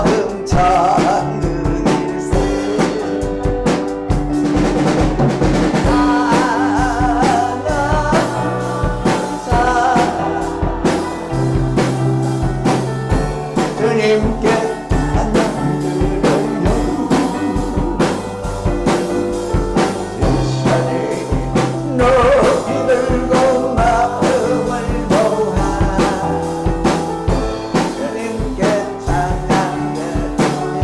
마음 찾는 일세 주님께 안녕드려요 일산에 높이 들고 마음을 모아 주님께 찬양드려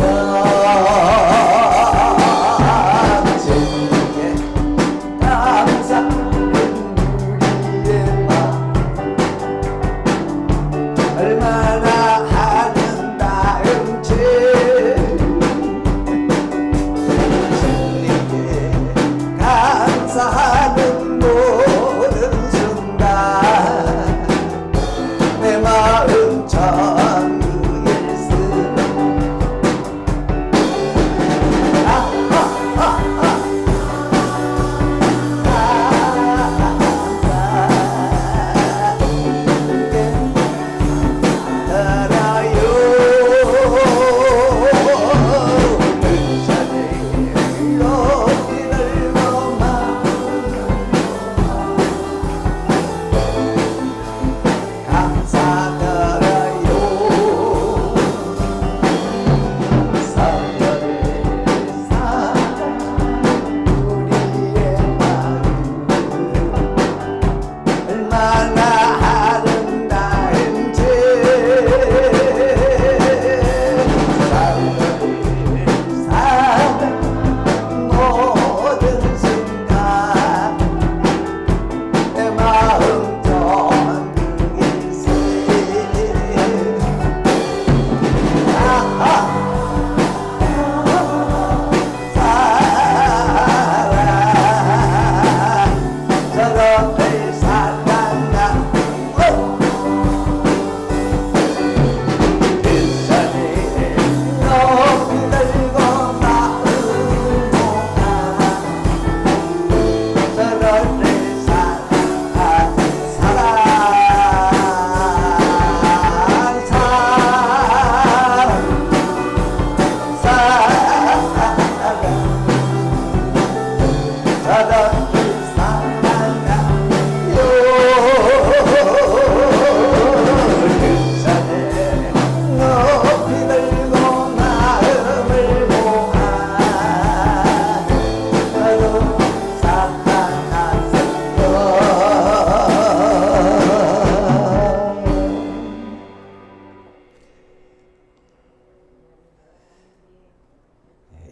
주님께 감사하는 우리의 마음 얼마나 아름다운지 주님께 감사하는 모든 순간 내 마음 전부일세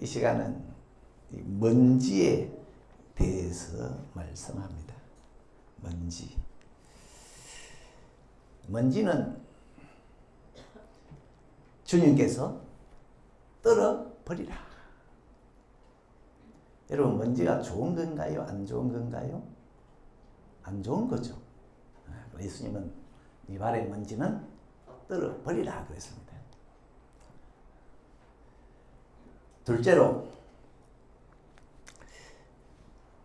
이 시간은 먼지에 대해서 말씀합니다. 먼지. 먼지는 주님께서 떨어버리라. 여러분, 먼지가 좋은 건가요? 안 좋은 건가요? 안 좋은 거죠. 예수님은 네 발의 먼지는 떨어버리라 그랬습니다. 둘째로,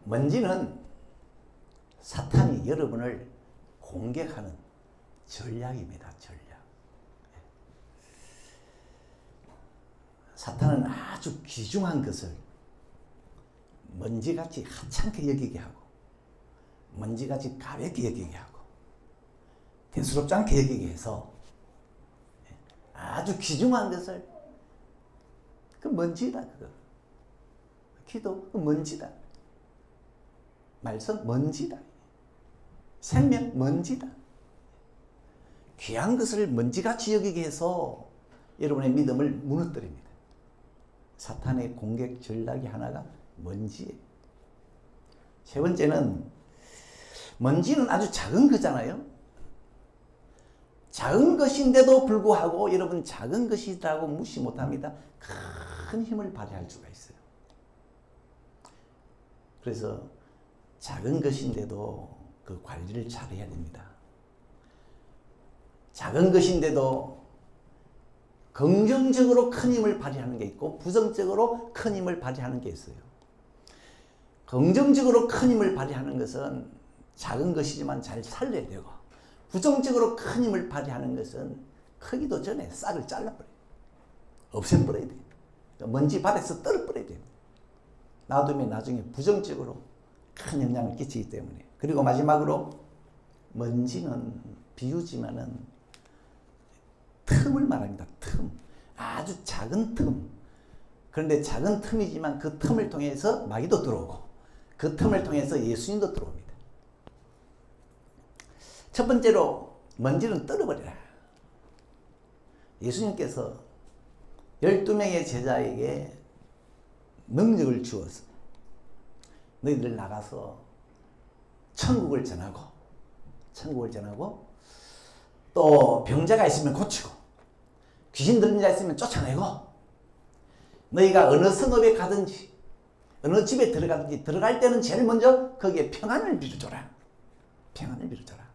먼지는 사탄이 여러분을 공격하는 전략입니다. 전략. 사탄은 아주 귀중한 것을 먼지같이 하찮게 여기게 하고, 먼지같이 가볍게 여기게 하고, 대수롭지 않게 여기게 해서 아주 귀중한 것을, 그 먼지다. 그거 기도 그 먼지다. 말씀 먼지다. 생명 먼지다. 귀한 것을 먼지같이 여기게 해서 여러분의 믿음을 무너뜨립니다. 사탄의 공격 전략이 하나가 먼지예요. 세 번째는, 먼지는 아주 작은 거잖아요. 작은 것인데도 불구하고 여러분, 작은 것이라고 무시 못합니다. 큰 힘을 발휘할 수가 있어요. 그래서 작은 것인데도 그 관리를 잘해야 됩니다. 작은 것인데도 긍정적으로 큰 힘을 발휘하는 게 있고, 부정적으로 큰 힘을 발휘하는 게 있어요. 긍정적으로 큰 힘을 발휘하는 것은 작은 것이지만 잘 살려야 되고, 부정적으로 큰 힘을 발휘하는 것은 크기도 전에 싹을 잘라버려요. 없애버려야 돼. 먼지 바닥에서 떨어버려야 돼. 놔두면 나중에 부정적으로 큰 영향을 끼치기 때문에. 그리고 마지막으로 먼지는 비유지만은 틈을 말합니다. 틈. 아주 작은 틈. 그런데 작은 틈이지만 그 틈을 통해서 마귀도 들어오고 그 틈을 통해서 예수님도 들어옵니다. 첫 번째로 먼지는 떨어버리라. 예수님께서 12명의 제자에게 능력을 주어서 너희들 나가서 천국을 전하고 또 병자가 있으면 고치고 귀신 들린 자 있으면 쫓아내고 너희가 어느 성읍에 가든지 어느 집에 들어가든지 들어갈 때는 제일 먼저 거기에 평안을 빌어줘라. 평안을 빌어줘라.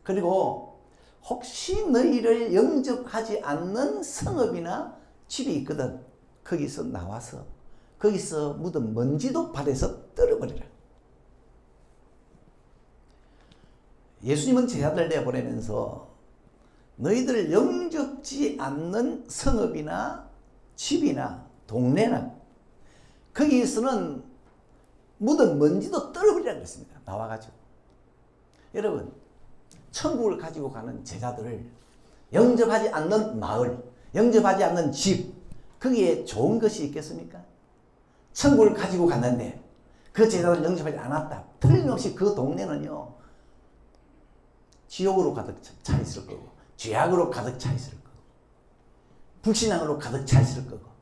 그리고 혹시 너희를 영접하지 않는 성읍이나 집이 있거든 거기서 나와서 거기서 묻은 먼지도 발에서 떨어버리라. 예수님은 제자들 내보내면서 너희들 영접지 않는 성읍이나 집이나 동네나 거기에서는 묻은 먼지도 떨어버리라고 했습니다. 나와가지고. 여러분 천국을 가지고 가는 제자들을 영접하지 않는 마을, 영접하지 않는 집, 거기에 좋은 것이 있겠습니까? 천국을 가지고 갔는데 그 제자들을 영접하지 않았다. 틀림없이 그 동네는요 지옥으로 가득 차 있을 거고 죄악으로 가득 차 있을 거고 불신앙으로 가득 차 있을 거고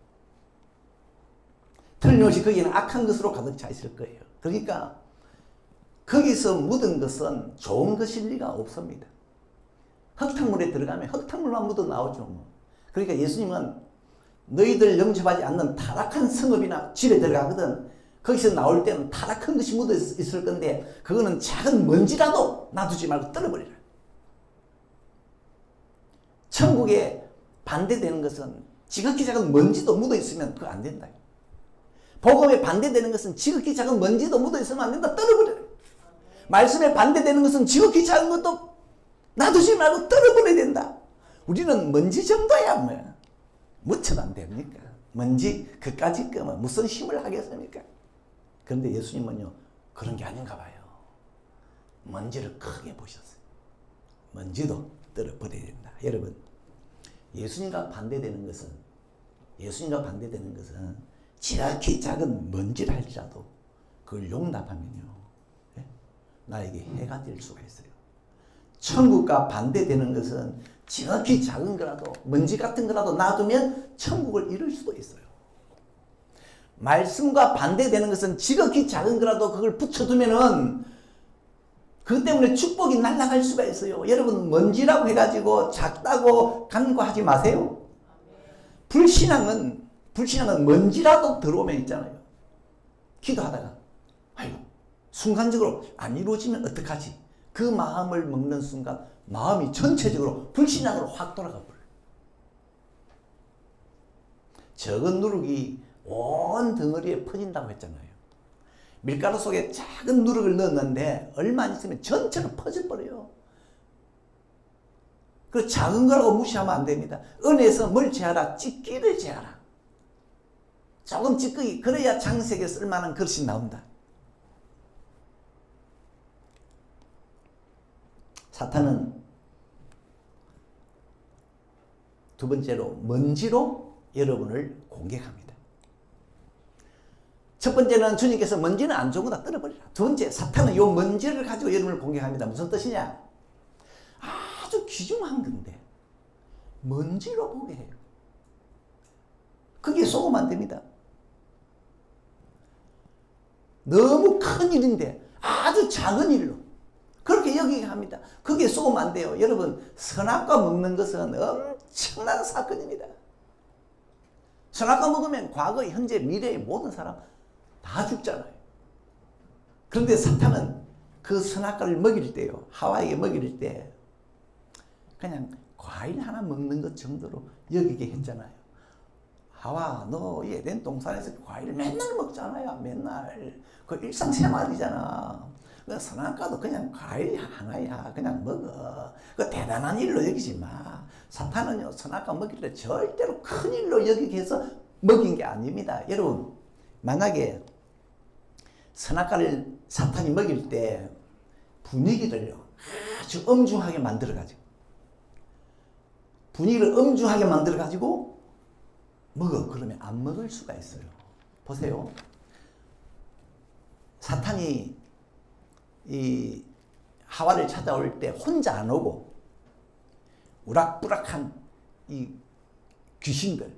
틀림없이 거기는 악한 것으로 가득 차 있을 거예요. 그러니까 거기서 묻은 것은 좋은 것일 리가 없습니다. 흙탕물에 들어가면 흙탕물만 묻어 나오죠. 뭐. 그러니까 예수님은 너희들 영접하지 않는 타락한 성읍이나 집에 들어가거든 거기서 나올 때는 타락한 것이 묻어 있을 건데 그거는 작은 먼지라도 놔두지 말고 떨어버리라. 천국에 반대되는 것은 지극히 작은 먼지도 묻어 있으면 그거 안 된다. 복음에 반대되는 것은 지극히 작은 먼지도 묻어 있으면 안 된다. 떨어버려라. 말씀에 반대되는 것은 지극히 작은 것도 놔두지 말고 떨어버려야 된다. 우리는 먼지 정도야 뭐. 묻혀도 안 됩니까? 먼지 그까짓 거면 무슨 힘을 하겠습니까? 그런데 예수님은요 그런 게 아닌가 봐요. 먼지를 크게 보셨어요. 먼지도 떨어버려야 된다. 여러분 예수님과 반대되는 것은 지극히 작은 먼지를 할지라도 그걸 용납하면요 나에게 해가 될 수가 있어요. 천국과 반대되는 것은 지극히 작은 거라도 먼지 같은 거라도 놔두면 천국을 이룰 수도 있어요. 말씀과 반대되는 것은 지극히 작은 거라도 그걸 붙여두면은 그것 때문에 축복이 날아갈 수가 있어요. 여러분 먼지라고 해가지고 작다고 간과하지 마세요. 불신앙은 먼지라도 들어오면 있잖아요. 기도하다가 아이고 순간적으로 안 이루어지면 어떡하지? 그 마음을 먹는 순간 마음이 전체적으로 불신앙으로 확 돌아가 버려요. 적은 누룩이 온 덩어리에 퍼진다고 했잖아요. 밀가루 속에 작은 누룩을 넣었는데 얼마 안 있으면 전체로 퍼져버려요. 그 작은 거라고 무시하면 안 됩니다. 은에서 뭘 제하라? 찌끼를 제하라. 조금 찌끄기 그래야 장색에 쓸만한 그릇이 나온다. 사탄은 두 번째로 먼지로 여러분을 공격합니다. 첫 번째는 주님께서 먼지는 안 좋은 거다 떨어버리라. 두 번째 사탄은 이 먼지를 가지고 여러분을 공격합니다. 무슨 뜻이냐? 아주 귀중한 건데 먼지로 보게 해요. 그게 속으면 안 됩니다. 너무 큰 일인데 아주 작은 일로 그렇게 여기게 합니다. 그게 속으면 안 돼요. 여러분 선악과 먹는 것은 엄청난 사건입니다. 선악과 먹으면 과거, 현재, 미래의 모든 사람 다 죽잖아요. 그런데 사탄은 그 선악과를 먹일 때요. 하와에게 먹일 때 그냥 과일 하나 먹는 것 정도로 여기게 했잖아요. 하와 너 에덴 동산에서 과일을 맨날 먹잖아요. 맨날. 그 일상생활이잖아. 그 선악과도 그냥 과일 하나야. 그냥 먹어. 그 대단한 일로 여기지 마. 사탄은요, 선악과 먹일 때 절대로 큰 일로 여기게 해서 먹인 게 아닙니다. 여러분, 만약에 선악과를 사탄이 먹일 때 분위기를 아주 엄중하게 만들어가지고, 분위기를 엄중하게 만들어가지고 먹어. 그러면 안 먹을 수가 있어요. 보세요. 사탄이 이 하와를 찾아올 때 혼자 안 오고 우락부락한 이 귀신들,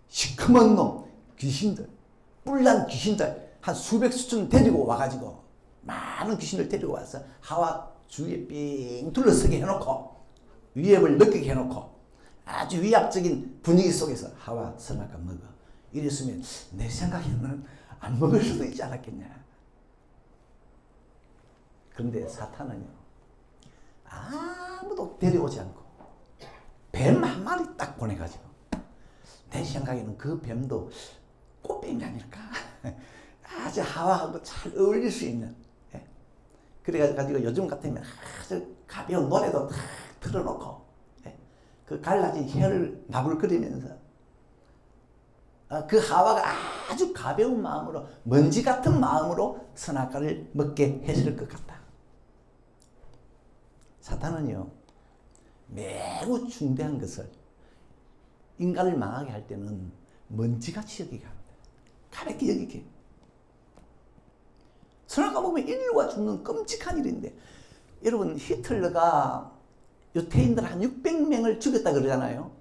시커먼 놈 귀신들, 뿔난 귀신들 한 수백 수천 데리고 와가지고 많은 귀신들 데리고 와서 하와 주위에 삥 둘러서게 해놓고 위협을 느끼게 해놓고 아주 위압적인 분위기 속에서 하와 선악과 먹어. 이랬으면 내 생각에는 안 먹을 수도 있지 않았겠냐. 그런데 사탄은요, 아무도 데려오지 않고 뱀 한 마리 딱 보내가지고, 내 생각에는 그 뱀도 꽃뱀이 아닐까. 아주 하와하고 잘 어울릴 수 있는. 예? 그래가지고 요즘 같으면 아주 가벼운 노래도 탁 틀어놓고, 예? 그 갈라진 혀를 나불거리면서 그 하와가 아주 가벼운 마음으로, 먼지 같은 마음으로 선악과를 먹게 했을 것 같다. 사탄은요, 매우 중대한 것을 인간을 망하게 할 때는 먼지같이 여기게 합니다. 가볍게 여기게. 선악과 먹으면 인류가 죽는 끔찍한 일인데, 여러분, 히틀러가 유태인들 한 600명을 죽였다 그러잖아요.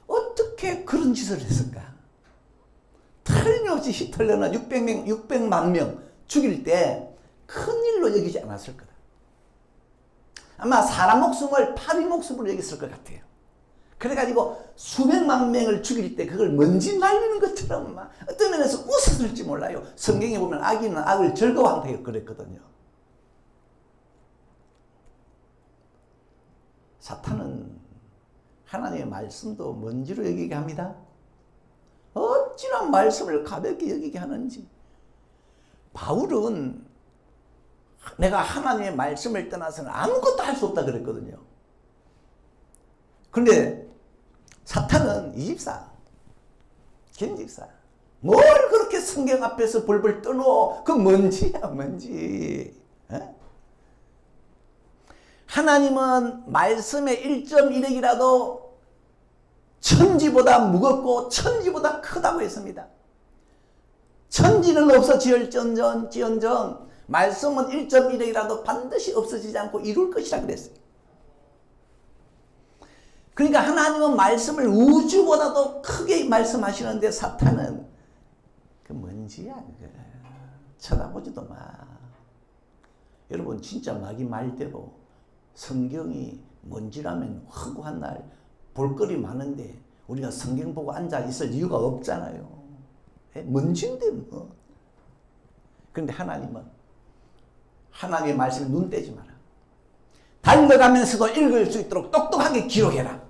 어떻게 그런 짓을 했을까? 틀림없이 히틀러는 600만 명 죽일 때 큰 일로 여기지 않았을 거다. 아마 사람 목숨을 파리 목숨으로 여겼을 것 같아요. 그래가지고 수백만 명을 죽일 때 그걸 먼지 날리는 것처럼 막 어떤 면에서 웃었을지 몰라요. 성경에 보면 악인은 악을 즐거워한다고 그랬거든요. 사탄은 하나님의 말씀도 먼지로 여기게 합니다. 어찌나 말씀을 가볍게 여기게 하는지. 바울은 내가 하나님의 말씀을 떠나서는 아무것도 할 수 없다 그랬거든요. 그런데 사탄은 이 집사, 김 집사, 뭘 그렇게 성경 앞에서 벌벌 떠노? 그 먼지야, 먼지. 에? 하나님은 말씀의 1.1핵이라도 천지보다 무겁고 천지보다 크다고 했습니다. 천지는 없어지을지언정 말씀은 1.1핵이라도 반드시 없어지지 않고 이룰 것이라 그랬어요. 그러니까 하나님은 말씀을 우주보다도 크게 말씀하시는데 사탄은 그 먼지야. 쳐다보지도 마. 여러분, 진짜 마귀 말대로 성경이 먼지라면 허구한 날 볼거리 많은데 우리가 성경 보고 앉아 있을 이유가 없잖아요. 먼지인데 뭐. 그런데 하나님은 하나님의 말씀에 눈 떼지 마라. 달려가면서도 읽을 수 있도록 똑똑하게 기록해라.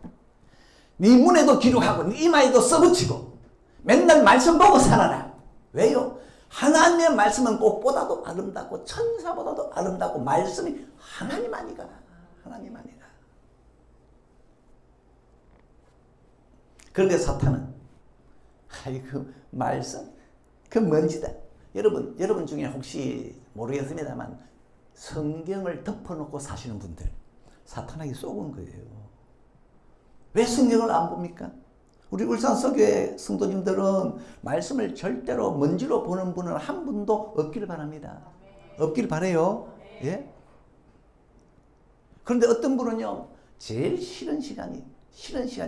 네 문에도 기록하고 네 이마에도 써붙이고 맨날 말씀 보고 살아라. 왜요? 하나님의 말씀은 꽃보다도 아름답고 천사보다도 아름답고 말씀이 하나님 아니가. 하나님 아니가. 그런데 사탄은 아이고 말씀 그 먼지다. 여러분 중에 혹시 모르겠습니다만 성경을 덮어놓고 사시는 분들 사탄에게 속은 거예요. 왜 성경을 안 봅니까? 우리 울산서교회 성도님들은 말씀을 절대로 먼지로 보는 분은 한 분도 없기를 바랍니다. 없기를 바라요. 예? 그런데 어떤 분은요, 제일 싫은 시간이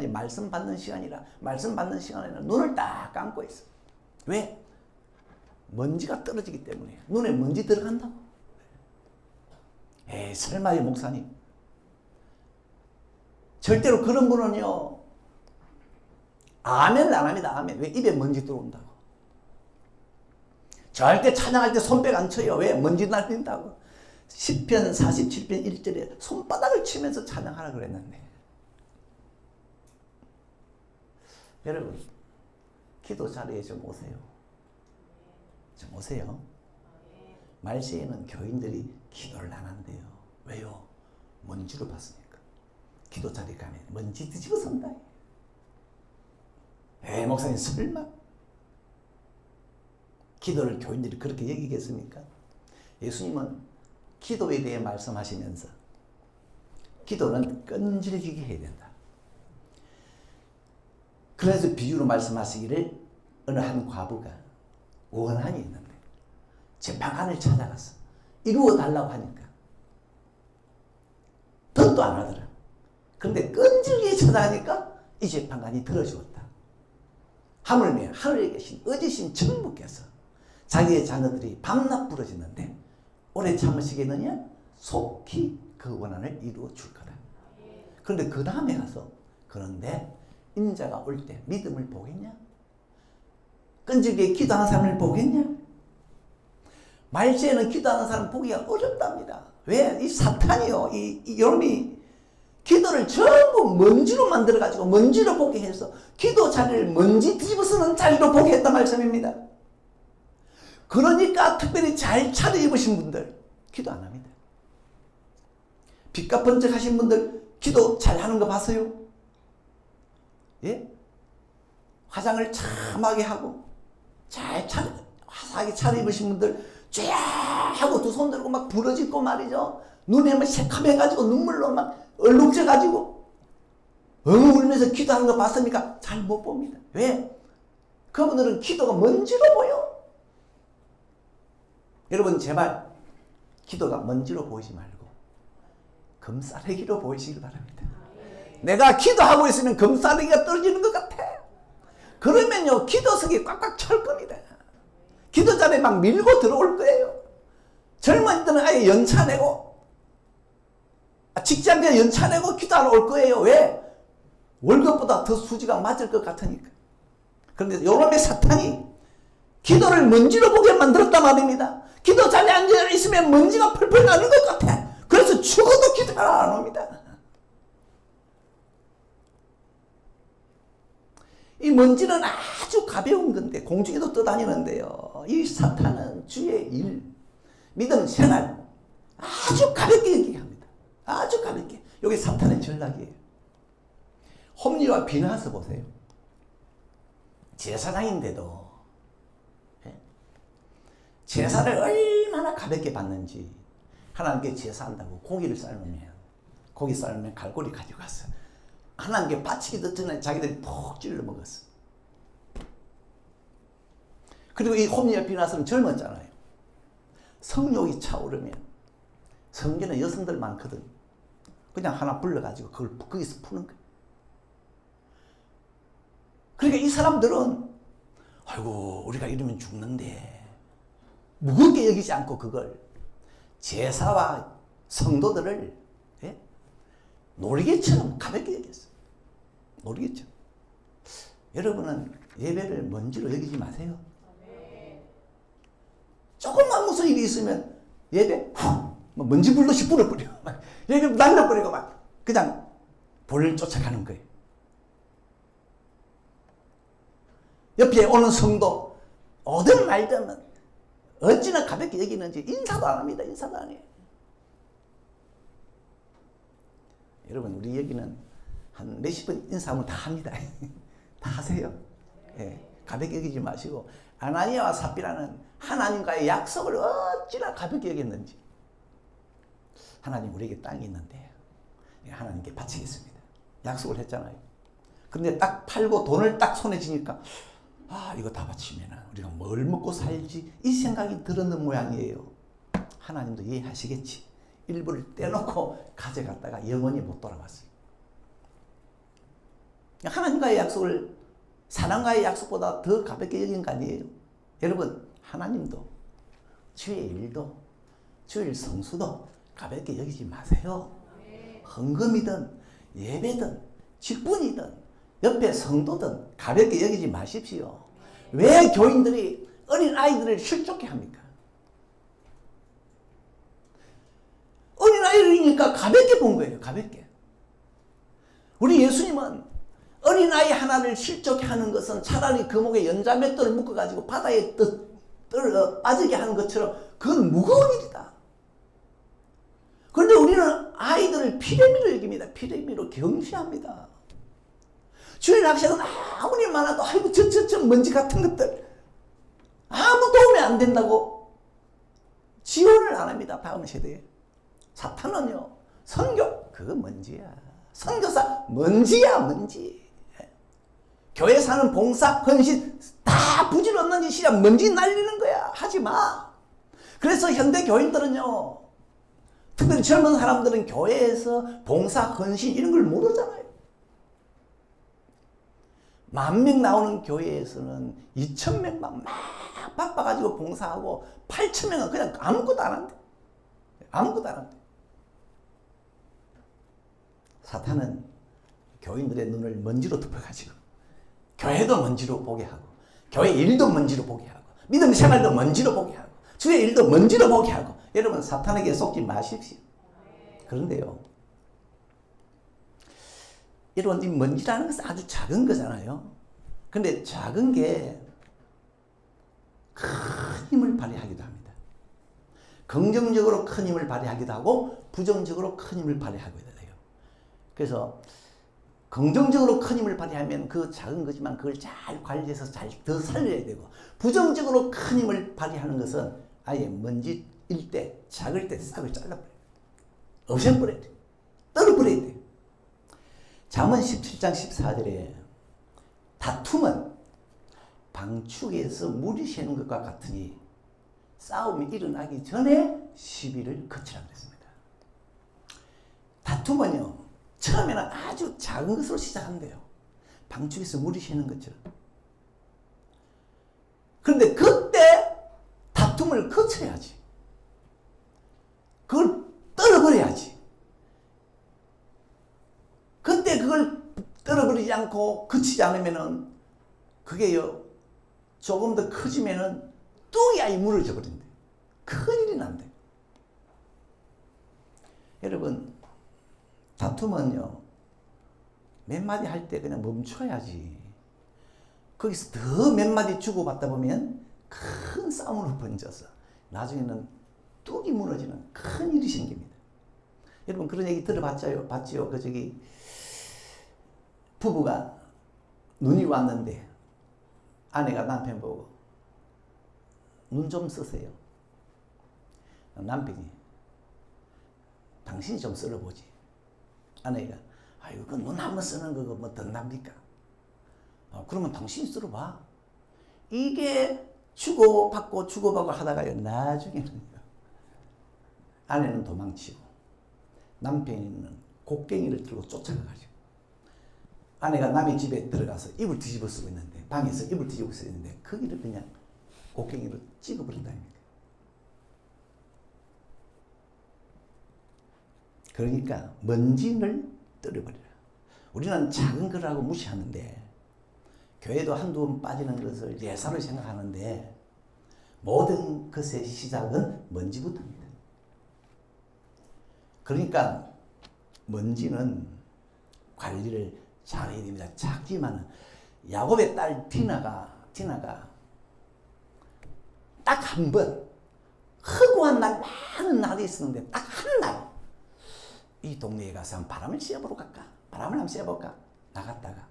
말씀 받는 시간이라 말씀 받는 시간에는 눈을 딱 감고 있어. 왜? 먼지가 떨어지기 때문에. 눈에 먼지 들어간다고. 에이, 설마요, 목사님. 절대로 그런 분은요, 아멘을 안 합니다. 아멘. 왜? 입에 먼지 들어온다고. 절대 찬양할 때 손뼉 안 쳐요. 왜? 먼지 날린다고. 시편 47편 1절에 손바닥을 치면서 찬양하라 그랬는데. 여러분, 기도 자리에 좀 오세요. 좀 오세요. 말세에는 교인들이 기도를 안 한대요. 왜요? 먼지로 봤으니까. 기도 자리 가면 먼지 뒤집어 선다. 목사님 설마? 기도를 교인들이 그렇게 여기겠습니까? 예수님은 기도에 대해 말씀하시면서 기도는 끈질기게 해야 된다. 그래서 비유로 말씀하시기를 어느 한 과부가 원한이 있는데 재판관을 찾아가서 이루어 달라고 하니까 덧도 안 하더라. 그런데 끈질기게 찾아가니까 이 재판관이 들어주었다. 하물며 하늘에 계신 어지신 천부께서 자기의 자녀들이 밤낮 부러지는데 오래 참으시겠느냐? 속히 그 원한을 이루어 줄 거다. 그런데 그 다음에 가서 그런데 인자가 올 때 믿음을 보겠냐? 끈질기게 기도하는 사람을 보겠냐? 말세에는 기도하는 사람 보기가 어렵답니다. 왜? 이 사탄이요. 이 여러분이 기도를 전부 먼지로 만들어가지고 먼지로 보게 해서 기도 자리를 먼지 뒤집어 쓰는 자리로 보게 했단 말씀입니다. 그러니까 특별히 잘 차려입으신 분들 기도 안 합니다. 빛과 번쩍하신 분들 기도 잘하는 거 봤어요? 예? 화장을 참하게 하고 잘 화사하게 차려입으신 분들 쫙 하고 두 손 들고 막 부러지고 말이죠. 눈에 막 새카매가지고 눈물로 막 얼룩져가지고 울면서 기도하는 거 봤습니까? 잘 못 봅니다. 왜? 그분들은 기도가 먼지로 보여. 여러분 제발 기도가 먼지로 보이지 말고 금싸레기로 보이시길 바랍니다. 내가 기도하고 있으면 금싸레기가 떨어지는 것 같아. 그러면요 기도석이 꽉꽉 찰 겁니다. 기도 자리에 막 밀고 들어올 거예요. 젊은이들은 아예 연차 내고 직장에 연차 내고 기도하러 올 거예요. 왜? 월급보다 더 수지가 맞을 것 같으니까. 그런데 요놈의 사탄이 기도를 먼지로 보게 만들었단 말입니다. 기도 자리에 앉아 있으면 먼지가 펄펄 나는 것 같아. 그래서 죽어도 기도를 안 합니다. 이 먼지는 아주 가벼운 건데 공중에도 떠다니는데요. 이 사탄은 주의 일, 믿음 생활 아주 가볍게 여기게 합니다. 아주 가볍게. 여기 사탄의 전략이에요. 홈리와 비나하스 보세요. 제사장인데도 제사를 얼마나 가볍게 받는지. 하나님께 제사한다고 고기를 삶으면 갈고리 가지고 갔어. 하나님께 바치기도 전에 자기들이 푹 찔러 먹었어. 그리고 이 홈리와 비나하스는 젊었잖아요. 성욕이 차오르면 성전에 여성들 많거든. 그냥 하나 불러가지고 그걸 거기서 푸는 거야. 그러니까 이 사람들은 아이고 우리가 이러면 죽는데 무겁게 여기지 않고 그걸 제사와 성도들을 놀이개처럼 가볍게 여겼어. 놀이개처럼. 여러분은 예배를 먼지로 여기지 마세요. 조금만 무슨 일이 있으면 예배 먼지 불듯이 불어버려. 예배 날려버리고 막 그냥 볼을 쫓아가는 거예요. 옆에 오는 성도 오든 말든 어찌나 가볍게 여기는지 인사도 안 합니다. 인사도 안 해요. 여러분 우리 여기는 한 몇십 번 인사하면 다 합니다. 다 하세요. 예, 가볍게 여기지 마시고 아나니아와 삽비라는 하나님과의 약속을 어찌나 가볍게 여겼는지. 하나님 우리에게 땅이 있는데 하나님께 바치겠습니다. 약속을 했잖아요. 근데 딱 팔고 돈을 딱 손에 쥐니까 이거 다 바치면 우리가 뭘 먹고 살지 이 생각이 들었는 모양이에요. 하나님도 이해하시겠지. 일부를 떼놓고 가져갔다가 영원히 못 돌아왔어요. 하나님과의 약속을 사람과의 약속보다 더 가볍게 여긴 거 아니에요. 여러분 하나님도 주의 일도 주일 성수도 가볍게 여기지 마세요. 헌금이든 예배든 직분이든 옆에 성도든 가볍게 여기지 마십시오. 왜 교인들이 어린 아이들을 실족해 합니까? 어린 아이니까 가볍게 본 거예요. 가볍게. 우리 예수님은 어린아이 하나를 실족해 하는 것은 차라리 그 목에 연자맷돌을 묶어가지고 바다에 빠지게 하는 것처럼 그건 무거운 일이다. 그런데 우리는 아이들을 피레미로 여깁니다. 피레미로 경시합니다. 주일 학생은 아무리 많아도 아이고 저 먼지 같은 것들 아무 도움이 안 된다고 지원을 안 합니다. 다음 세대에. 사탄은요, 선교 그거 먼지야. 선교사 먼지야 먼지. 교회 사는 봉사 헌신 다 부질없는 짓이야. 먼지 날리는 거야. 하지 마. 그래서 현대 교인들은요, 특별히 젊은 사람들은 교회에서 봉사 헌신 이런 걸 모르잖아요. 10,000명 나오는 교회에서는 2,000명만 막 바빠가지고 봉사하고 8,000명은 그냥 아무것도 안 한대. 아무것도 안 한대. 사탄은 교인들의 눈을 먼지로 덮어가지고 교회도 먼지로 보게 하고 교회 일도 먼지로 보게 하고 믿음 생활도 먼지로 보게 하고 주의 일도 먼지로 보게 하고. 여러분 사탄에게 속지 마십시오. 그런데요, 여러분 이 먼지라는 것은 아주 작은 거잖아요. 근데 작은 게 큰 힘을 발휘하기도 합니다. 긍정적으로 큰 힘을 발휘하기도 하고 부정적으로 큰 힘을 발휘하기도 해요. 그래서 긍정적으로 큰 힘을 발휘하면 그 작은 거지만 그걸 잘 관리해서 잘 더 살려야 되고, 부정적으로 큰 힘을 발휘하는 것은 아예 먼지일 때 작을 때 싹을 잘라버려요. 없애버려야 돼. 떨어버려야 돼. 잠언 17장 14절에 다툼은 방축에서 물이 새는 것과 같으니 싸움이 일어나기 전에 시비를 거치라 그랬습니다. 다툼은요, 처음에는 아주 작은 것으로 시작한대요. 방축에서 물이 새는 것처럼. 그런데 그때 다툼을 거쳐야지. 그걸 떨어버려야지. 그때 그걸 떨어버리지 않고 그치지 않으면은 그게요, 조금 더 커지면은 뚝이 아예 무너져 버린대. 큰일이 난대. 여러분, 다툼은요, 몇 마디 할 때 그냥 멈춰야지. 거기서 더 몇 마디 주고받다 보면 큰 싸움으로 번져서 나중에는 뚝이 무너지는 큰 일이 생깁니다. 여러분 그런 얘기 들어봤죠? 봤지요? 그 저기 부부가 눈이 왔는데 아내가 남편 보고 눈 좀 쓰세요. 남편이 당신이 좀 쓸어보지. 아내가 아이고 그 눈 한번 쓰는 거가 뭐 덧납니까? 그러면 당신이 쓸어봐. 이게 주고받고 하다가요, 나중에는요, 아내는 도망치고 남편은 곡괭이를 들고 쫓아가가지고 아내가 남의 집에 들어가서 이불 뒤집어 쓰고 있는데, 방에서 이불 뒤집어 쓰고 있는데 거기를 그냥 곡괭이로 찍어버린다니까. 그러니까 먼지를 떨어버려라. 우리는 작은 거라고 무시하는데, 교회도 한두 번 빠지는 것을 예사로 생각하는데, 모든 것의 시작은 먼지부터입니다. 그러니까 먼지는 관리를 잘해야 됩니다. 작지만은 야곱의 딸 디나가 딱 한 번 허구한 날, 많은 날이 있었는데 딱 한 날 이 동네에 가서 한번 바람을 쐬보러 갈까? 바람을 한번 쐬볼까? 나갔다가,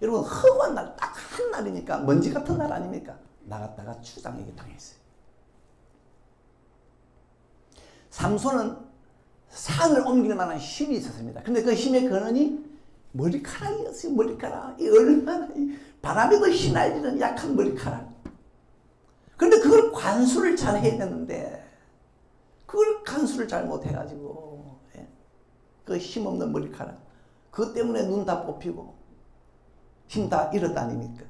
여러분 허구한 날 딱 한 날이니까 먼지 같은 날 아닙니까? 나갔다가 추장에게 당했어요. 삼손은 산을 옮길 만한 힘이 있었습니다. 근데 그 힘의 근원이 머리카락이었어요. 머리카락. 이 얼마나 바람에도 휘날리는 약한 머리카락. 그런데 그걸 관수를 잘 해야 되는데 그걸 관수를 잘 못해가지고 그 힘없는 머리카락, 그것 때문에 눈 다 뽑히고 힘 다 잃었다 아닙니까?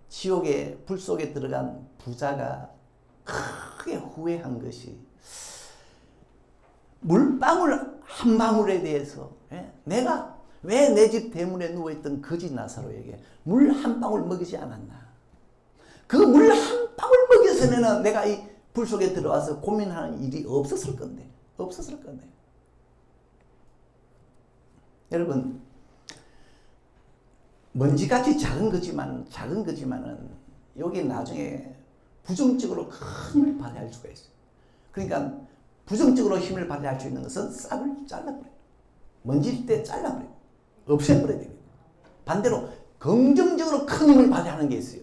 지옥의 불 속에 들어간 부자가 크게 후회한 것이, 물방울 한 방울에 대해서 내가 왜 내 집 대문에 누워있던 거지 나사로에게 물 한 방울 먹이지 않았나. 그 물 한 방울 먹였으면 내가 이 불 속에 들어와서 고민하는 일이 없었을 건데. 여러분, 먼지같이 작은 거지만은 여기 나중에 부정적으로 큰 힘을 발휘할 수가 있어요. 그러니까 부정적으로 힘을 발휘할 수 있는 것은 싹을 잘라버려요. 먼지일 때 잘라버려요. 없애버려야 됩니다. 반대로 긍정적으로 큰 힘을 발휘하는 게 있어요.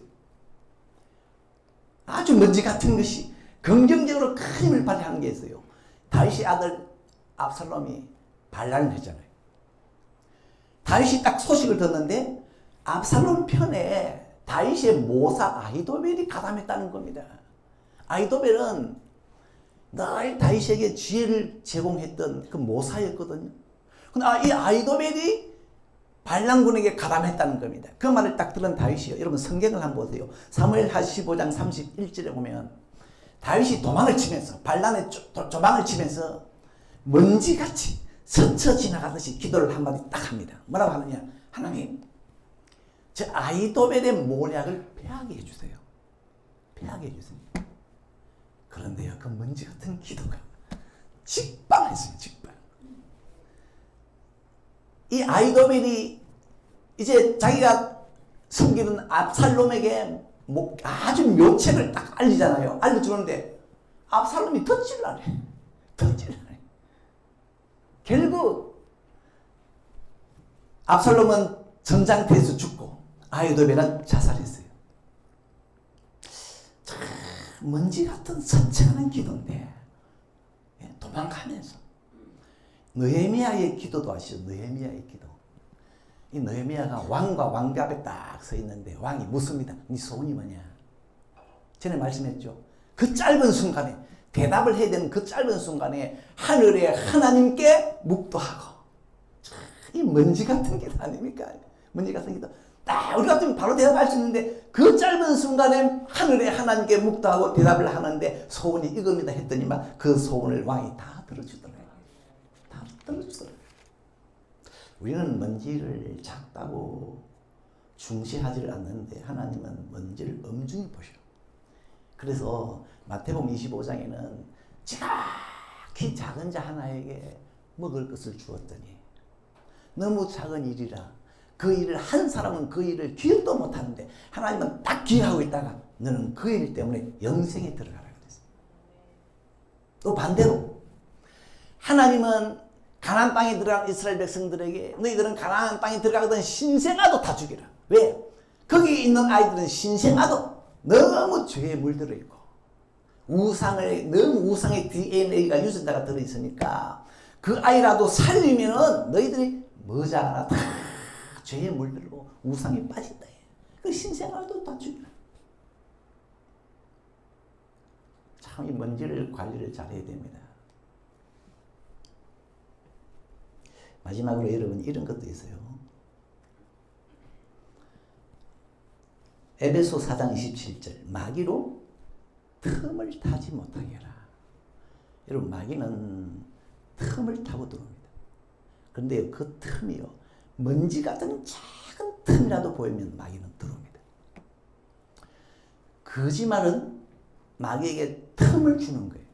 아주 먼지 같은 것이 긍정적으로 큰 힘을 발휘하는 게 있어요. 다윗의 아들 압살롬이 반란을 했잖아요. 다윗이 딱 소식을 듣는데 압살롬 편에 다윗의 모사 아히도벨이 가담했다는 겁니다. 아히도벨은 늘 다윗에게 지혜를 제공했던 그 모사였거든요. 근데 이 아히도벨이 반란군에게 가담했다는 겁니다. 그 말을 딱 들은 다윗이요. 여러분 성경을 한번 보세요. 사무엘하 15장 31절에 보면 다윗이 도망을 치면서 반란에 도망을 치면서 먼지같이 스쳐 지나가듯이 기도를 한마디 딱 합니다. 뭐라고 하느냐? 하나님, 저 아히도벨의 모략을 패하게 해주세요. 패하게 해주세요. 그런데요, 그 먼지 같은 기도가 직방했어요. 직방. 이 아히도벨이 이제 자기가 섬기는 압살롬에게 아주 묘책을 딱 알리잖아요. 알려주는데 압살롬이 덧질라래. 덧질라래. 결국 압살롬은 전장터에서 죽고 아히도벨은 자살했어요. 참 먼지 같은 선천한 기도인데 도망가면서 느헤미야의 기도도 아시죠? 느헤미야의 기도. 이 느헤미야가 왕과 왕비 앞에 딱 서 있는데 왕이 묻습니다. 네 소원이 뭐냐? 전에 말씀했죠. 그 짧은 순간에 대답을 해야 되는 그 짧은 순간에 하늘에 하나님께 묵도하고 이 먼지 같은 기도 아닙니까? 먼지 같은 기도. 딱 우리 같으면 바로 대답할 수 있는데 그 짧은 순간에 하늘에 하나님께 묵도하고 대답을 하는데 소원이 이겁니다 했더니만 그 소원을 왕이 다 들어주더라고요. 다 들어주더라고요. 우리는 먼지를 작다고 중시하지를 않는데 하나님은 먼지를 엄중히 보셔요. 그래서 마태복음 25장에는 지각히 작은 자 하나에게 먹을 것을 주었더니 너무 작은 일이라 그 일을 한 사람은 그 일을 기억도 못하는데 하나님은 딱 기억하고 있다가 너는 그 일 때문에 영생에 들어가라 그랬어요. 또 반대로 하나님은 가나안 땅에 들어간 이스라엘 백성들에게 너희들은 가나안 땅에 들어가거든 신생아도 다 죽이라. 왜? 거기 있는 아이들은 신생아도 너무 죄에 물들어 있고 너무 우상의 DNA가 유전자가 들어있으니까 그 아이라도 살리면은 너희들이 머지않아 다 죄에 물들고 우상에 빠진다. 그 신생아도 다 죽이라. 참 이 먼지를 관리를 잘해야 됩니다. 마지막으로 여러분 이런 것도 있어요. 에베소 4장 27절 마귀로 틈을 타지 못하게 해라. 여러분 마귀는 틈을 타고 들어옵니다. 그런데 그 틈이요 먼지 같은 작은 틈이라도 보이면 마귀는 들어옵니다. 거짓말은 마귀에게 틈을 주는 거예요.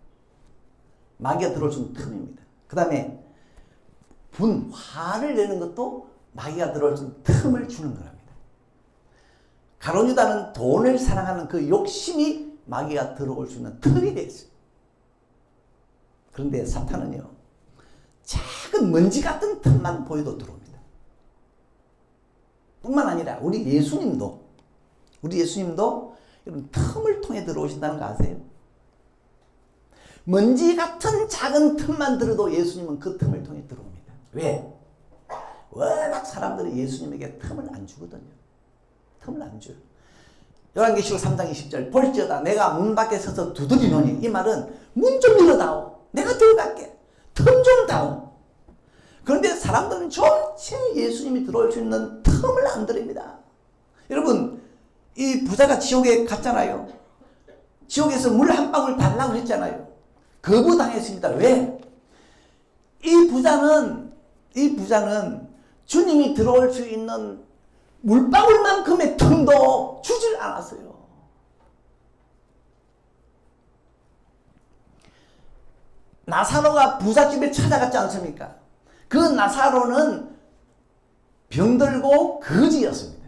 마귀가 들어올 수 있는 틈입니다. 그 다음에 화를 내는 것도 마귀가 들어올 수 있는 틈을 주는 거랍니다. 가룟유다는 돈을 사랑하는 그 욕심이 마귀가 들어올 수 있는 틈이 되어 있어요. 그런데 사탄은요 작은 먼지 같은 틈만 보여도 들어옵니다. 뿐만 아니라 우리 예수님도 여러분 틈을 통해 들어오신다는 거 아세요? 먼지 같은 작은 틈만 들어도 예수님은 그 틈을 통해 들어옵니다. 왜? 워낙 사람들이 예수님에게 틈을 안 주거든요. 틈을 안 줘요. 요한계시록 3장 20절 볼지어다 내가 문 밖에 서서 두드리노니 이 말은 문 좀 열어다오. 내가 들어갈게. 틈 좀 다오. 그런데 사람들은 전체 예수님이 들어올 수 있는 틈을 안 드립니다. 여러분 이 부자가 지옥에 갔잖아요. 지옥에서 물 한 방울 달라고 했잖아요. 거부당했습니다. 왜? 이 부자는 주님이 들어올 수 있는 물방울만큼의 틈도 주질 않았어요. 나사로가 부잣집에 찾아갔지 않습니까? 그 나사로는 병들고 거지였습니다.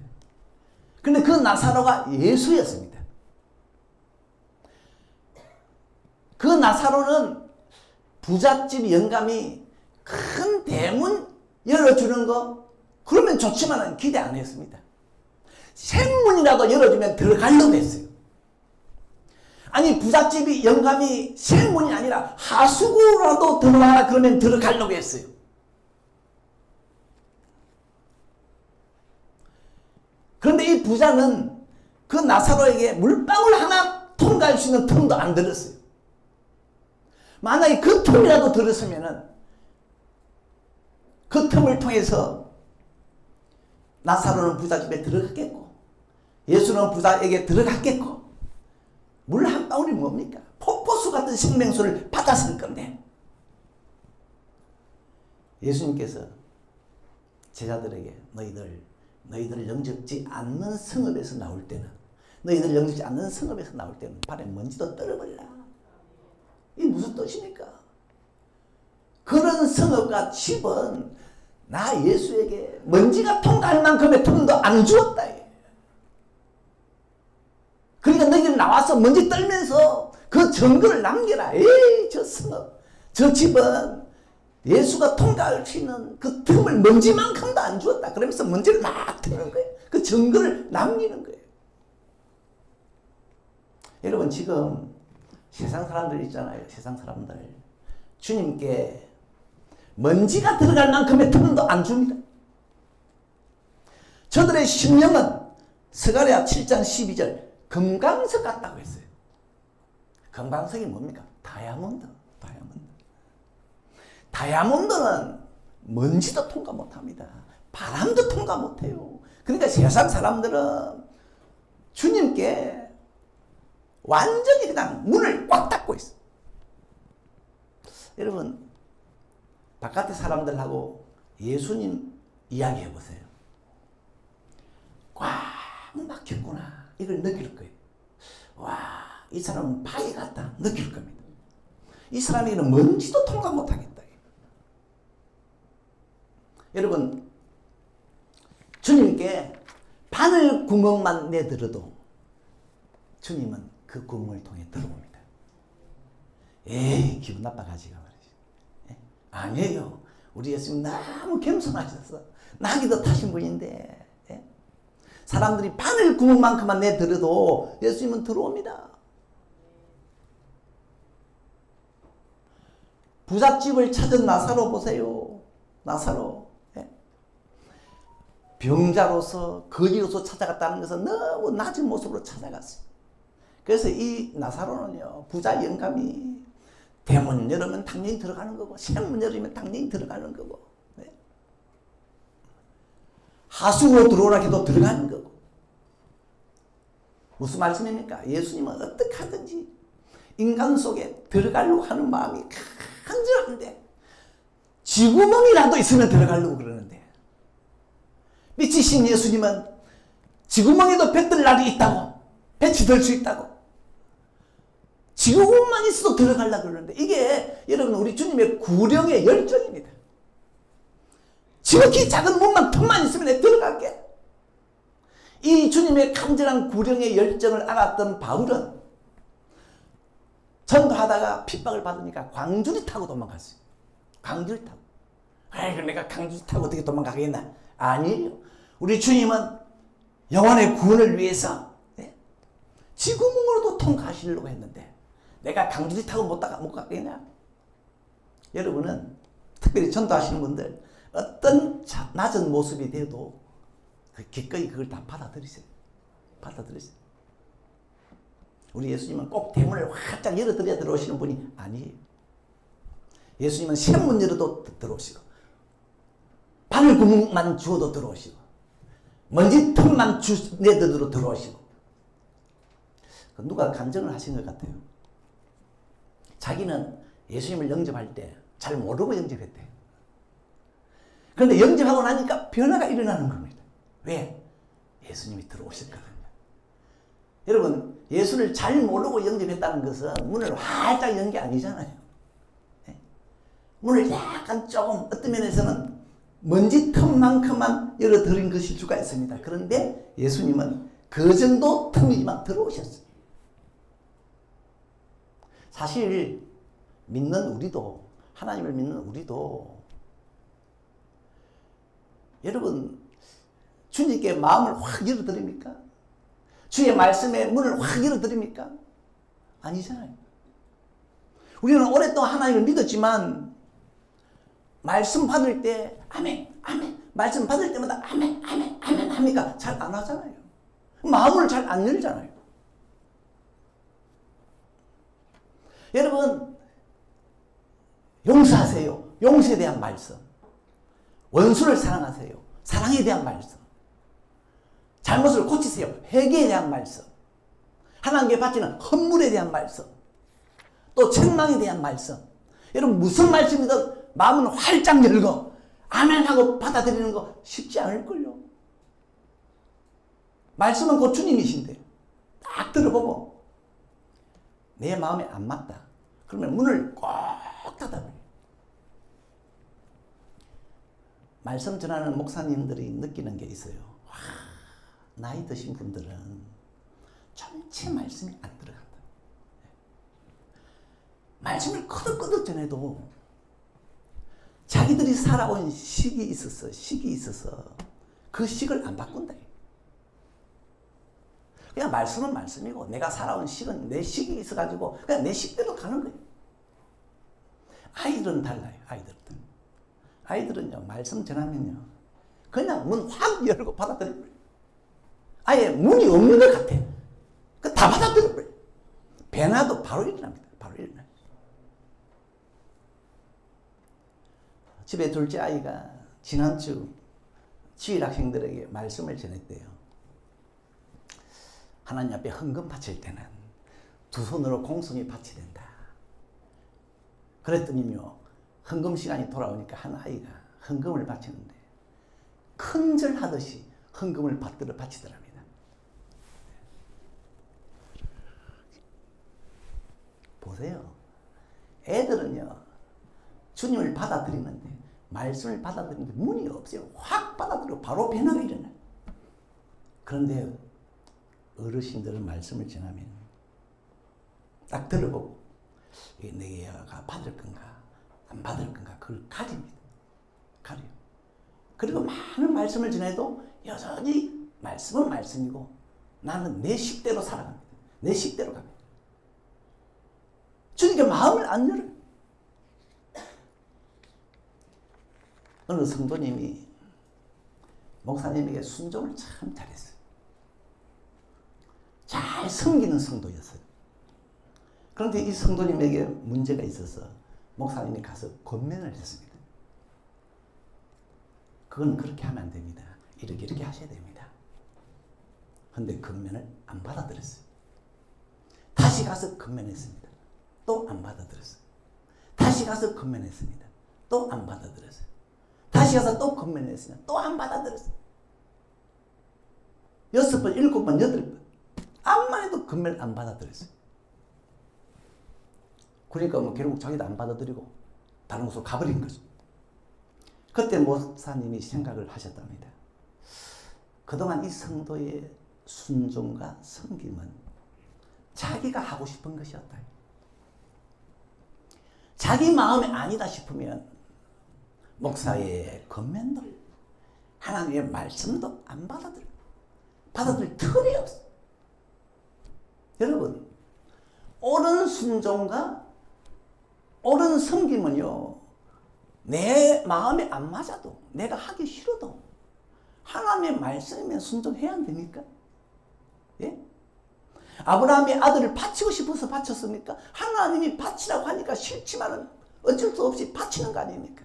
근데 그 나사로가 예수였습니다. 그 나사로는 부잣집 영감이 큰 대문 열어주는 거 그러면 좋지만 기대 안 했습니다. 생문이라도 열어주면 들어가려고 했어요. 아니 부잣집이 영감이 생문이 아니라 하수구라도 들어가라 그러면 들어가려고 했어요. 그런데 이 부자는 그 나사로에게 물방울 하나 통과할 수 있는 틈도 안 들었어요. 만약에 그 틈이라도 들었으면은 그 틈을 통해서 나사로는 부자집에 들어갔겠고 예수는 부자에게 들어갔겠고 물 한 방울이 뭡니까? 폭포수 같은 생명수를 받았을 건데 예수님께서 제자들에게 너희들 영접지 않는 성읍에서 나올 때는 너희들 영접지 않는 성읍에서 나올 때는 발에 먼지도 떨어버리라. 이게 무슨 뜻입니까? 그런 성읍과 집은 나 예수에게 먼지가 통과할 만큼의 틈도 안 주었다. 그러니까 너희들 나와서 먼지 떨면서 그 증거를 남겨라. 에이 저 성읍 저 집은 예수가 통과할 수 있는 그 틈을 먼지만큼도 안 주었다. 그러면서 먼지를 막 트는 거예요. 그 증거를 남기는 거예요. 여러분 지금 세상 사람들 있잖아요. 세상 사람들 주님께 먼지가 들어갈 만큼의 틈도 안 줍니다. 저들의 심령은 스가랴 7장 12절 금강석 같다고 했어요. 금강석이 뭡니까? 다이아몬드. 다이아몬드는 먼지도 통과 못합니다. 바람도 통과 못해요. 그러니까 세상 사람들은 주님께 완전히 그냥 문을 꽉 닫고 있어요. 여러분 바깥의 사람들하고 예수님 이야기해 보세요. 꽉 막혔구나. 이걸 느낄 거예요. 와, 이 사람은 파이 같다. 느낄 겁니다. 이 사람에게는 먼지도 통과 못하겠다. 여러분 주님께 바늘 구멍만 내들어도 주님은 그 구멍을 통해 들어옵니다. 에이 기분 나빠가지가 말이지. 아니에요. 우리 예수님 너무 겸손하셔서 나기도 타신 분인데 사람들이 바늘 구멍만큼만 내들어도 예수님은 들어옵니다. 부잣집을 찾은 나사로 보세요. 나사로 병자로서 거지로서 찾아갔다는 것은 너무 낮은 모습으로 찾아갔어요. 그래서 이 나사로는요 부자 영감이 대문 열으면 당연히 들어가는 거고 생문 열으면 당연히 들어가는 거고 하수구로 들어오라 해도 들어가는 거고 무슨 말씀입니까? 예수님은 어떻게 하든지 인간 속에 들어가려고 하는 마음이 간절한데 쥐구멍이라도 있으면 들어가려고 그러는데 미치신 예수님은 쥐구멍에도 뱉을 날이 있다고 뱉이 들 수 있다고 쥐구멍만 있어도 들어가려고 그러는데 이게 여러분 우리 주님의 구령의 열정입니다. 지극히 작은 문만 틈만 있으면 내가 들어갈게. 이 주님의 간절한 구령의 열정을 알았던 바울은 전도하다가 핍박을 받으니까 광주리 타고 도망갔어요. 광주리 타고. 아이고 내가 광주리 타고 어떻게 도망가겠나. 아니에요. 우리 주님은 영혼의 구원을 위해서 지구멍으로도 통과하시려고 했는데 내가 강주리 타고 못 가겠냐. 여러분은 특별히 전도하시는 분들 어떤 낮은 모습이 돼도 기꺼이 그걸 다 받아들이세요. 우리 예수님은 꼭 대문을 활짝 열어드려야 들어오시는 분이 아니에요. 예수님은 생문 열어도 들어오시고 바늘 구멍만 주어도 들어오시고 먼지 틈만 내들어 들어오시고 누가 간증을 하신 것 같아요. 자기는 예수님을 영접할 때 잘 모르고 영접했대요. 그런데 영접하고 나니까 변화가 일어나는 겁니다. 왜? 예수님이 들어오셨거든요. 여러분 예수를 잘 모르고 영접했다는 것은 문을 활짝 연 게 아니잖아요. 문을 약간 조금 어떤 면에서는 먼지 틈만큼만 열어드린 것일 수가 있습니다. 그런데 예수님은 그 정도 틈이지만 들어오셨어요. 사실 믿는 우리도, 하나님을 믿는 우리도, 여러분 주님께 마음을 확 열어드립니까? 주의 말씀에 문을 확 열어드립니까? 아니잖아요. 우리는 오랫동안 하나님을 믿었지만 말씀 받을 때 아멘, 아멘, 말씀 받을 때마다 아멘, 아멘, 아멘 합니까? 잘 안 하잖아요. 마음을 잘 안 열잖아요. 여러분 용서하세요. 용서에 대한 말씀. 원수를 사랑하세요. 사랑에 대한 말씀. 잘못을 고치세요. 회개에 대한 말씀. 하나님께 바치는 헌물에 대한 말씀. 또 책망에 대한 말씀. 여러분 무슨 말씀이든 마음은 활짝 열고 아멘하고 받아들이는 거 쉽지 않을걸요. 말씀은 곧 주님이신데 딱 들어보고 내 마음에 안 맞다. 그러면 문을 꼭 닫아버려요. 말씀 전하는 목사님들이 느끼는 게 있어요. 와, 나이 드신 분들은 전체 말씀이 안 들어간다. 말씀을 거듭거듭 전해도 자기들이 살아온 시기 있어서 그 식을 안 바꾼다. 그냥 말씀은 말씀이고 내가 살아온 식은 내 식이 있어가지고 그냥 내 식대로 가는 거예요. 아이들은 달라요. 아이들은요 말씀 전하면요 그냥 문 확 열고 받아들여버려요. 아예 문이 없는 것 같아. 그 다 받아들여버려요. 배나도 바로 일어납니다. 바로 일어나요. 집에 둘째 아이가 지난주 주일 학생들에게 말씀을 전했대요. 하나님 앞에 헌금 바칠 때는 두 손으로 공손히 바쳐야 된다. 그랬더니요 헌금 시간이 돌아오니까 한 아이가 헌금을 바치는데 큰절하듯이 헌금을 받들어 바치더랍니다. 보세요. 애들은요 주님을 받아들이는데 말씀을 받아들이는데 문이 없어요. 확 받아들여 바로 변화가 일어나요. 그런데 어르신들은 말씀을 전하면 딱 들어보고 내가 받을 건가 안 받을 건가 그걸 가립니다. 가려요. 그리고 많은 말씀을 전해도 여전히 말씀은 말씀이고 나는 내 식대로 살아갑니다. 내 식대로 갑니다. 주님께 마음을 안 열어요. 어느 성도님이 목사님에게 순종을 참 잘했어요. 잘 섬기는 성도였어요. 그런데 이 성도님에게 문제가 있어서 목사님이 가서 권면을 했습니다. 그건 그렇게 하면 안 됩니다. 이렇게 하셔야 됩니다. 그런데 권면을 안 받아들였어요. 다시 가서 권면했습니다. 또 안 받아들였어요. 다시 가서 권면했습니다. 또 안 받아들였어요. 다시 가서 또 권면했습니다. 또 안 받아들였어요. 6번, 7번, 8번 암만 해도 권면을 안 받아들였어요. 그러니까 뭐 결국 자기도 안 받아들이고 다른 곳으로 가버린 거죠. 그때 목사님이 생각을 하셨답니다. 그동안 이 성도의 순종과 섬김은 자기가 하고 싶은 것이었다. 자기 마음에 아니다 싶으면 목사의 권면도 하나님의 말씀도 안 받아들일 틈이 없어. 여러분 옳은 순종과 옳은 섬김은요 내 마음에 안 맞아도 내가 하기 싫어도 하나님의 말씀에 순종해야 안 됩니까? 예? 아브라함이 아들을 바치고 싶어서 바쳤습니까? 하나님이 바치라고 하니까 싫지만은 어쩔 수 없이 바치는 거 아닙니까?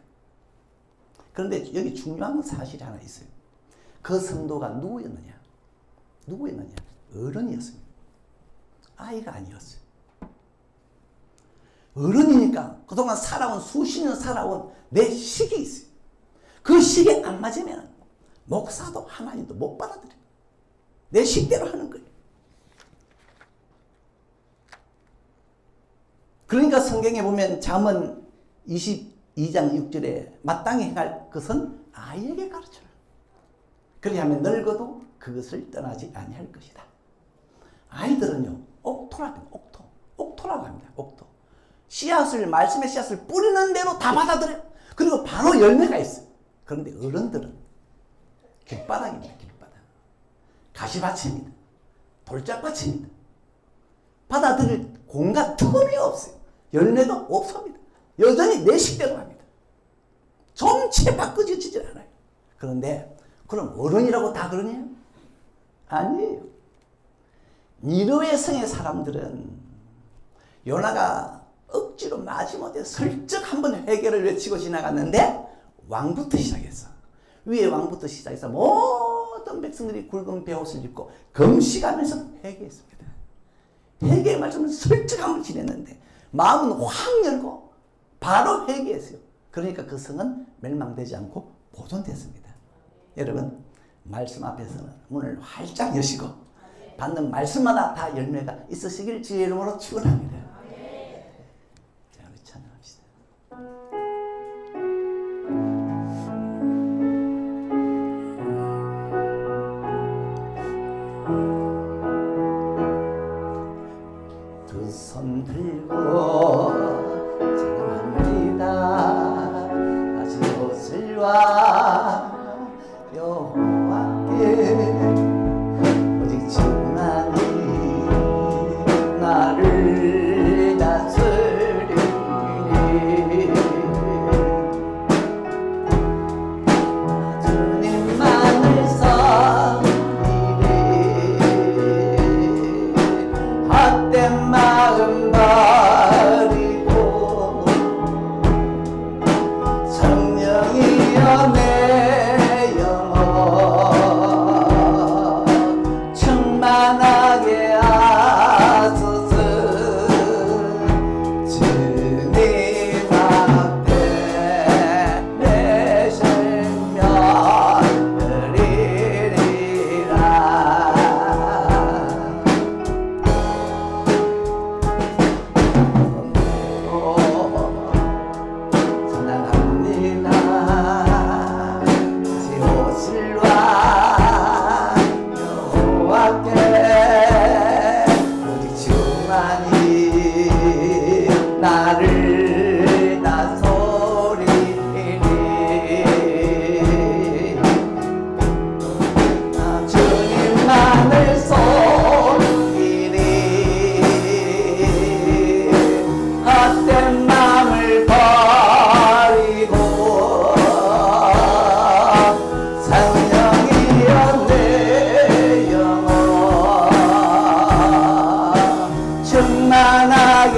그런데 여기 중요한 사실이 하나 있어요. 그 성도가 누구였느냐? 어른이었습니다. 아이가 아니었어요. 어른이니까 그동안 살아온 수십 년 살아온 내 식이 있어요. 그 식에 안 맞으면 목사도 하나님도 못 받아들여요. 내 식대로 하는 거예요. 그러니까 성경에 보면 잠언 22장 6절에 마땅히 행할 것은 아이에게 가르쳐라. 그리하면 늙어도 그것을 떠나지 아니할 것이다. 아이들은요 옥토라고 합니다. 옥토. 말씀의 씨앗을 뿌리는 대로 다 받아들여요. 그리고 바로 열매가 있어요. 그런데 어른들은 길바닥입니다. 길바닥. 가시밭입니다. 돌짝밭입니다. 받아들일 공간 틈이 없어요. 열매도 없습니다. 여전히 내 식대로 합니다. 좀체 바꿔지질 않아요. 그런데 그럼 어른이라고 다 그러냐? 아니에요. 니느웨 성의 사람들은 요나가 억지로 마지못해 슬쩍 한번 회개를 외치고 지나갔는데 왕부터 시작했어. 위에 왕부터 시작해서 모든 백성들이 굵은 베옷을 입고 금식하면서 회개했습니다. 회개의 말씀을 슬쩍 한번 지냈는데 마음은 확 열고 바로 회개했어요. 그러니까 그 성은 멸망되지 않고 보존됐습니다. 여러분, 말씀 앞에서는 문을 활짝 여시고 받는 말씀마다 다 열매가 있으시길 주의 이름으로 축원합니다. 자, 우리 찬양합시다. 두 손 들고 찬양합니다. 다시 옷을와 여호와께 오직 주만이 나를 다스리니 주님만을 섬기리 헛된 마음 버리고 성령이여 내 영혼 충만하게 하소서. 주님 앞에 내 생명 드리리라. 찬양합니다. 제 옷을 와 여호와께 오직 주만이 나를 다스리니 주님만을 섬기리 헛된 마음을 버리고 성령이여 내 영혼 충만하게